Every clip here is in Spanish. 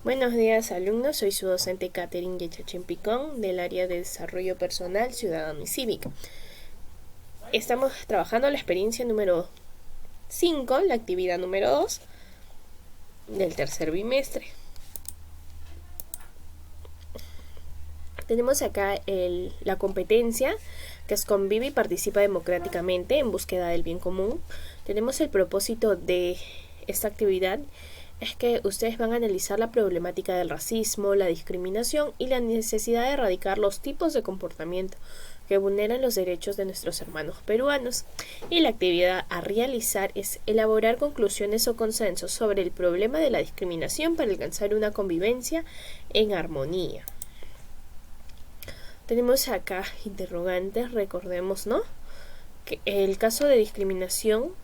Buenos días, alumnos. Soy su docente Catherine Yechachín Picón del área de Desarrollo Personal, Ciudadano y Cívico. Estamos trabajando la experiencia número 5, la actividad número 2 del tercer bimestre. Tenemos acá la competencia, que es convive y participa democráticamente en búsqueda del bien común. Tenemos el propósito de esta actividad es que ustedes van a analizar la problemática del racismo, la discriminación y la necesidad de erradicar los tipos de comportamiento que vulneran los derechos de nuestros hermanos peruanos. Y la actividad a realizar es elaborar conclusiones o consensos sobre el problema de la discriminación para alcanzar una convivencia en armonía. Tenemos acá interrogantes, recordemos, ¿no? Que el caso de discriminación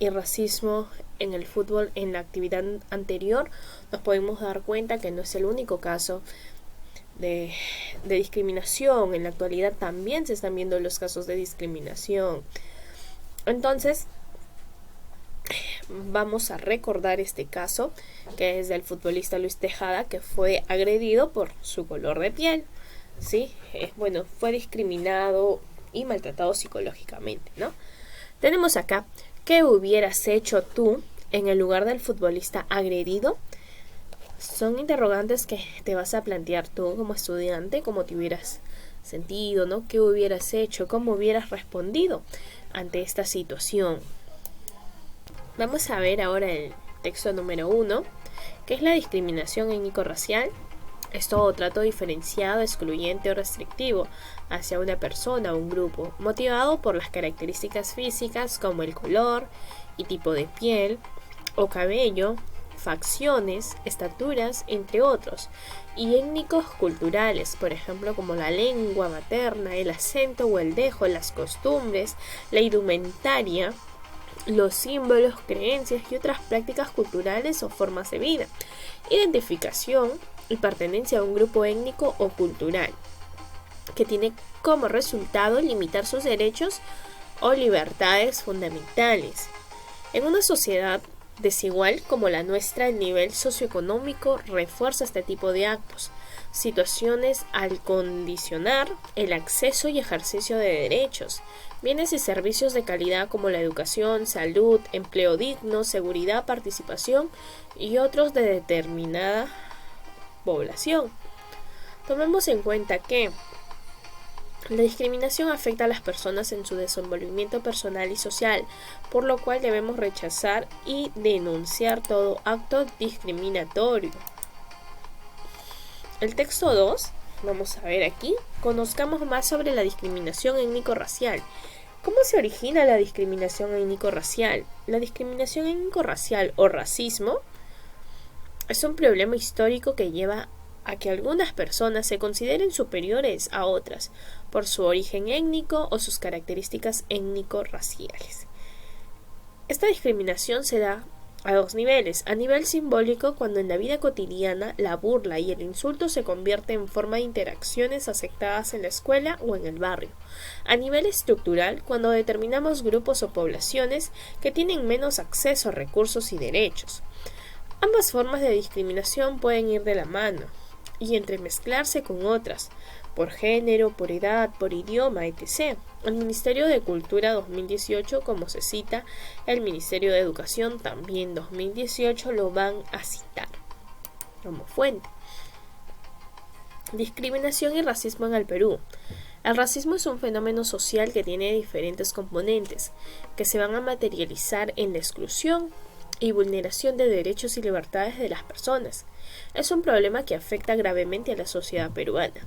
y racismo en el fútbol en la actividad anterior, nos podemos dar cuenta que no es el único caso de discriminación. En la actualidad también se están viendo los casos de discriminación. Entonces, vamos a recordar este caso, que es del futbolista Luis Tejada, que fue agredido por su color de piel. ¿Sí? Fue discriminado y maltratado psicológicamente, ¿no? Tenemos acá, ¿qué hubieras hecho tú en el lugar del futbolista agredido? Son interrogantes que te vas a plantear tú como estudiante, cómo te hubieras sentido, ¿no? ¿Qué hubieras hecho? ¿Cómo hubieras respondido ante esta situación? Vamos a ver ahora el texto número 1, que es la discriminación étnico-racial. Es todo trato diferenciado, excluyente o restrictivo hacia una persona o un grupo, motivado por las características físicas como el color y tipo de piel o cabello, facciones, estaturas, entre otros, y étnicos culturales, por ejemplo, como la lengua materna, el acento o el dejo, las costumbres, la indumentaria, los símbolos, creencias y otras prácticas culturales o formas de vida. Identificación y pertenencia a un grupo étnico o cultural, que tiene como resultado limitar sus derechos o libertades fundamentales. En una sociedad desigual como la nuestra, el nivel socioeconómico refuerza este tipo de actos, situaciones al condicionar el acceso y ejercicio de derechos, bienes y servicios de calidad como la educación, salud, empleo digno, seguridad, participación y otros de determinada población. Tomemos en cuenta que la discriminación afecta a las personas en su desenvolvimiento personal y social, por lo cual debemos rechazar y denunciar todo acto discriminatorio. El texto 2, vamos a ver aquí, conozcamos más sobre la discriminación étnico-racial. ¿Cómo se origina la discriminación étnico-racial? La discriminación étnico-racial o racismo es un problema histórico que lleva a que algunas personas se consideren superiores a otras por su origen étnico o sus características étnico-raciales. Esta discriminación se da a dos niveles. A nivel simbólico, cuando en la vida cotidiana la burla y el insulto se convierten en forma de interacciones aceptadas en la escuela o en el barrio. A nivel estructural, cuando determinamos grupos o poblaciones que tienen menos acceso a recursos y derechos. Ambas formas de discriminación pueden ir de la mano y entremezclarse con otras, por género, por edad, por idioma, etc. El Ministerio de Cultura 2018, como se cita, el Ministerio de Educación también 2018 lo van a citar como fuente. Discriminación y racismo en el Perú. El racismo es un fenómeno social que tiene diferentes componentes, que se van a materializar en la exclusión y vulneración de derechos y libertades de las personas. Es un problema que afecta gravemente a la sociedad peruana.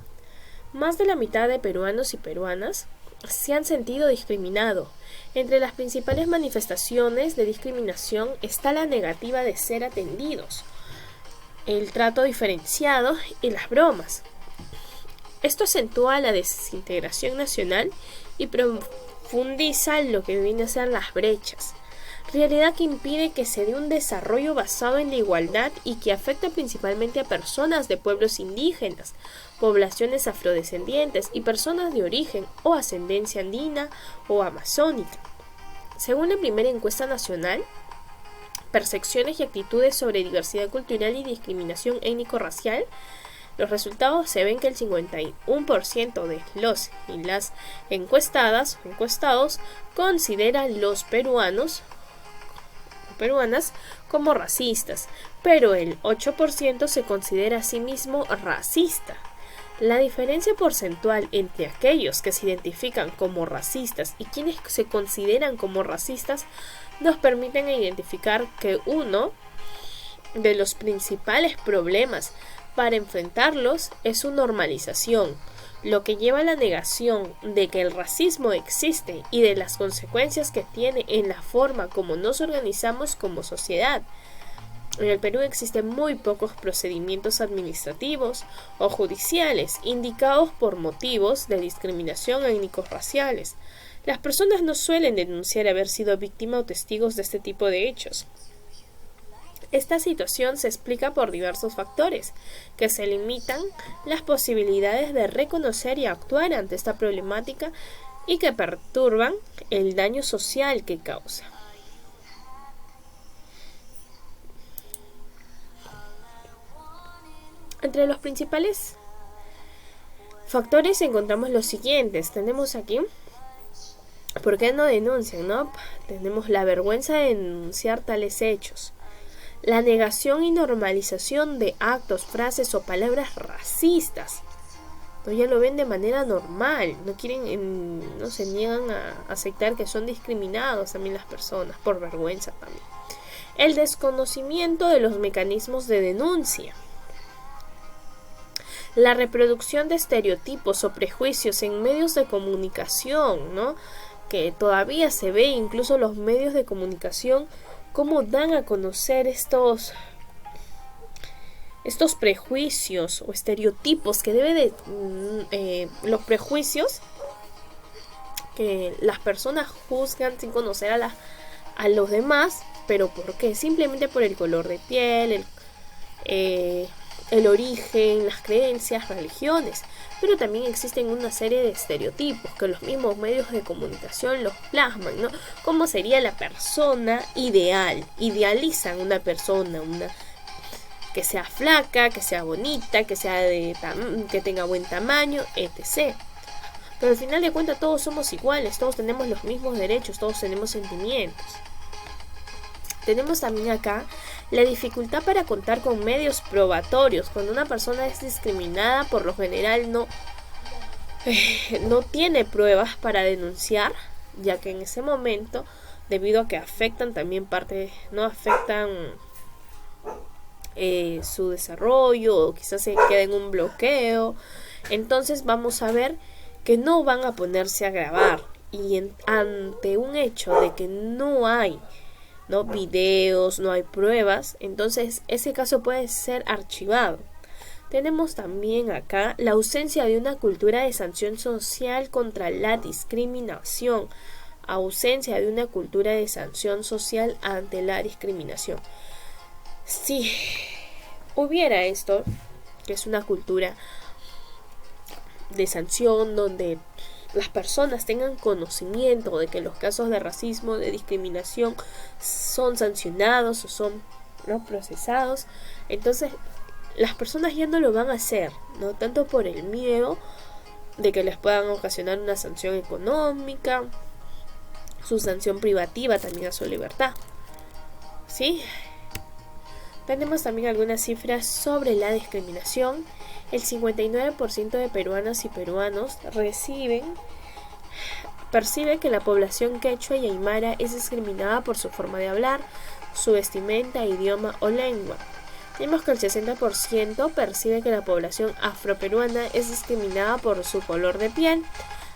Más de la mitad de peruanos y peruanas se han sentido discriminados. Entre las principales manifestaciones de discriminación está la negativa de ser atendidos, el trato diferenciado y las bromas. Esto acentúa la desintegración nacional y profundiza lo que viene a ser las brechas, realidad que impide que se dé un desarrollo basado en la igualdad y que afecta principalmente a personas de pueblos indígenas, poblaciones afrodescendientes y personas de origen o ascendencia andina o amazónica. Según la primera encuesta nacional percepciones y actitudes sobre diversidad cultural y discriminación étnico-racial, los resultados se ven que el 51% de los y las encuestados considera los peruanas como racistas, pero el 8% se considera a sí mismo racista. La diferencia porcentual entre aquellos que se identifican como racistas y quienes se consideran como racistas nos permiten identificar que uno de los principales problemas para enfrentarlos es su normalización, lo que lleva a la negación de que el racismo existe y de las consecuencias que tiene en la forma como nos organizamos como sociedad. En el Perú existen muy pocos procedimientos administrativos o judiciales indicados por motivos de discriminación étnico-raciales. Las personas no suelen denunciar haber sido víctimas o testigos de este tipo de hechos. Esta situación se explica por diversos factores, que se limitan las posibilidades de reconocer y actuar ante esta problemática y que perturban el daño social que causa. Entre los principales factores encontramos los siguientes. Tenemos aquí, ¿por qué no denuncian? ¿No? Tenemos la vergüenza de denunciar tales hechos. La negación y normalización de actos, frases o palabras racistas. ¿No? Ya lo ven de manera normal. No se niegan a aceptar que son discriminados también las personas, por vergüenza también. El desconocimiento de los mecanismos de denuncia. La reproducción de estereotipos o prejuicios en medios de comunicación, ¿no? Que todavía se ve incluso los medios de comunicación cómo dan a conocer estos prejuicios o estereotipos que los prejuicios que las personas juzgan sin conocer a los demás, pero ¿por qué? Simplemente por el color de piel, el origen, las creencias, religiones, pero también existen una serie de estereotipos que los mismos medios de comunicación los plasman, ¿no? ¿Cómo sería la persona ideal? Idealizan una persona, que sea flaca, que sea bonita, que tenga buen tamaño, etc. Pero al final de cuentas todos somos iguales, todos tenemos los mismos derechos, todos tenemos sentimientos. Tenemos también acá la dificultad para contar con medios probatorios. Cuando una persona es discriminada, por lo general no tiene pruebas para denunciar, ya que en ese momento, debido a que afectan su desarrollo, o quizás se queda en un bloqueo, entonces vamos a ver que no van a ponerse a grabar, y ante un hecho de que no hay videos, no hay pruebas, entonces ese caso puede ser archivado. Tenemos también acá la ausencia de una cultura de sanción social contra la discriminación. Ausencia de una cultura de sanción social ante la discriminación. Si hubiera esto, que es una cultura de sanción donde las personas tengan conocimiento de que los casos de racismo, de discriminación son sancionados o son procesados, entonces las personas ya no lo van a hacer, no tanto por el miedo de que les puedan ocasionar una sanción económica, su sanción privativa también a su libertad. ¿Sí? Tenemos también algunas cifras sobre la discriminación. El 59% de peruanas y peruanos percibe que la población quechua y aymara es discriminada por su forma de hablar, su vestimenta, idioma o lengua. Tenemos que el 60% percibe que la población afroperuana es discriminada por su color de piel,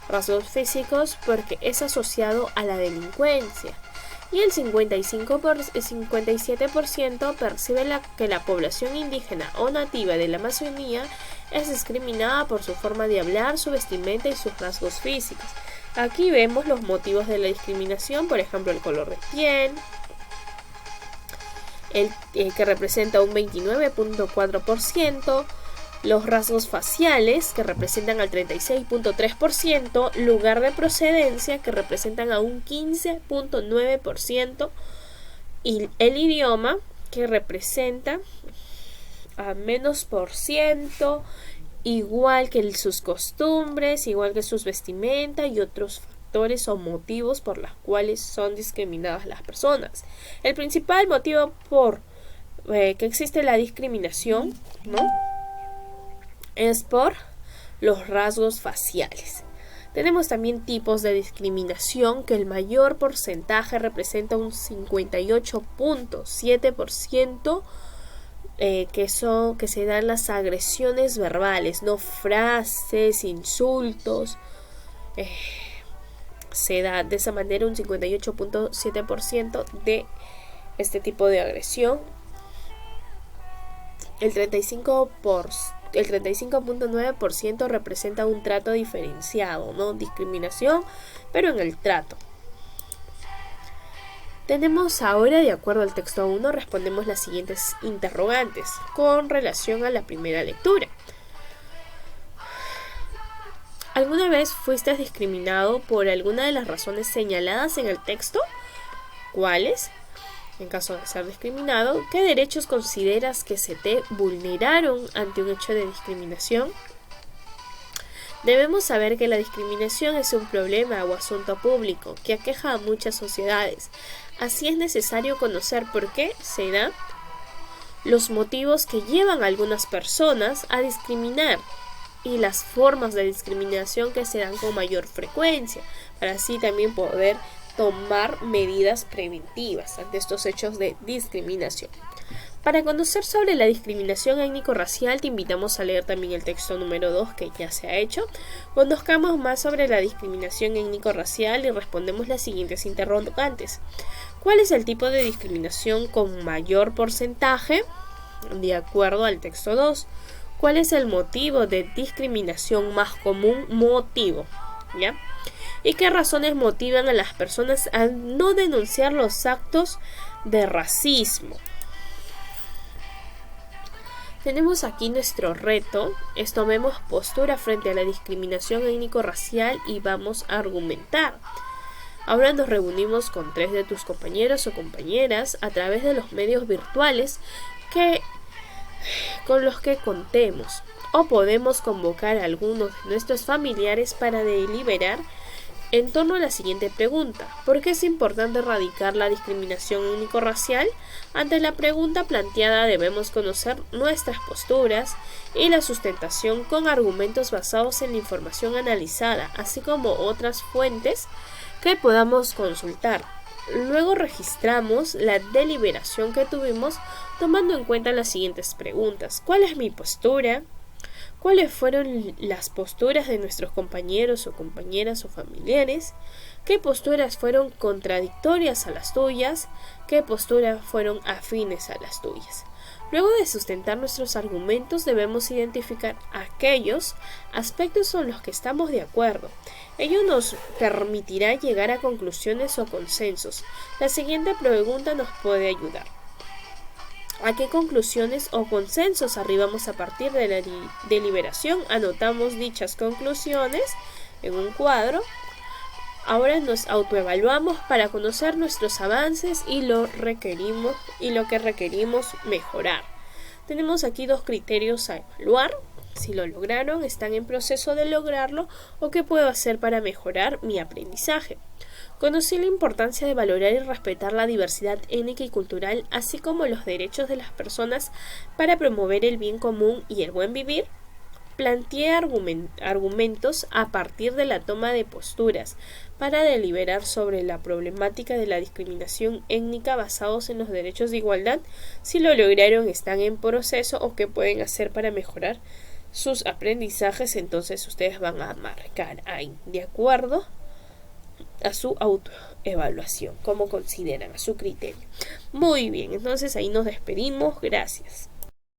rasgos físicos, porque es asociado a la delincuencia. Y el 57% percibe que la población indígena o nativa de la Amazonía es discriminada por su forma de hablar, su vestimenta y sus rasgos físicos. Aquí vemos los motivos de la discriminación, por ejemplo, el color de piel, que representa un 29.4%, los rasgos faciales, que representan al 36.3%, lugar de procedencia, que representan a un 15.9%, Y el idioma, que representa a menos por ciento, igual que sus costumbres, igual que sus vestimentas y otros factores o motivos por los cuales son discriminadas las personas. El principal motivo por que existe la discriminación, ¿no?, es por los rasgos faciales. Tenemos también tipos de discriminación, que el mayor porcentaje representa un 58.7%, que se dan las agresiones verbales, no frases, insultos. Se da de esa manera un 58.7% de este tipo de agresión. El 35.9% representa un trato diferenciado, no discriminación, pero en el trato. Tenemos ahora, de acuerdo al texto 1, respondemos las siguientes interrogantes con relación a la primera lectura. ¿Alguna vez fuiste discriminado por alguna de las razones señaladas en el texto? ¿Cuáles? En caso de ser discriminado, ¿qué derechos consideras que se te vulneraron ante un hecho de discriminación? Debemos saber que la discriminación es un problema o asunto público que aqueja a muchas sociedades. Así es necesario conocer por qué se da, los motivos que llevan a algunas personas a discriminar y las formas de discriminación que se dan con mayor frecuencia, para así también poder tomar medidas preventivas ante estos hechos de discriminación. Para conocer sobre la discriminación étnico-racial, te invitamos a leer también el texto número 2 que ya se ha hecho. Conozcamos más sobre la discriminación étnico-racial y respondemos las siguientes interrogantes. ¿Cuál es el tipo de discriminación con mayor porcentaje? De acuerdo al texto 2. ¿Cuál es el motivo de discriminación más común? Motivo, ¿ya? ¿Y qué razones motivan a las personas a no denunciar los actos de racismo? Tenemos aquí nuestro reto, tomemos postura frente a la discriminación étnico-racial y vamos a argumentar. Ahora nos reunimos con 3 de tus compañeros o compañeras a través de los medios virtuales con los que contemos, o podemos convocar a algunos de nuestros familiares para deliberar en torno a la siguiente pregunta: ¿por qué es importante erradicar la discriminación étnico-racial? Ante la pregunta planteada debemos conocer nuestras posturas y la sustentación con argumentos basados en la información analizada, así como otras fuentes que podamos consultar. Luego registramos la deliberación que tuvimos tomando en cuenta las siguientes preguntas: ¿cuál es mi postura? ¿Cuáles fueron las posturas de nuestros compañeros o compañeras o familiares? ¿Qué posturas fueron contradictorias a las tuyas? ¿Qué posturas fueron afines a las tuyas? Luego de sustentar nuestros argumentos, debemos identificar aquellos aspectos en los que estamos de acuerdo. Ello nos permitirá llegar a conclusiones o consensos. La siguiente pregunta nos puede ayudar. ¿A qué conclusiones o consensos arribamos a partir de la deliberación? Anotamos dichas conclusiones en un cuadro. Ahora nos autoevaluamos para conocer nuestros avances y lo que requerimos mejorar. Tenemos aquí 2 criterios a evaluar: si lo lograron, están en proceso de lograrlo, o qué puedo hacer para mejorar mi aprendizaje. Conocí la importancia de valorar y respetar la diversidad étnica y cultural, así como los derechos de las personas para promover el bien común y el buen vivir. Planteé argumentos a partir de la toma de posturas para deliberar sobre la problemática de la discriminación étnica basados en los derechos de igualdad. Si lo lograron, están en proceso, o qué pueden hacer para mejorar sus aprendizajes. Entonces ustedes van a marcar ahí, de acuerdo a su autoevaluación, cómo consideran, a su criterio. Muy bien, entonces ahí nos despedimos. Gracias.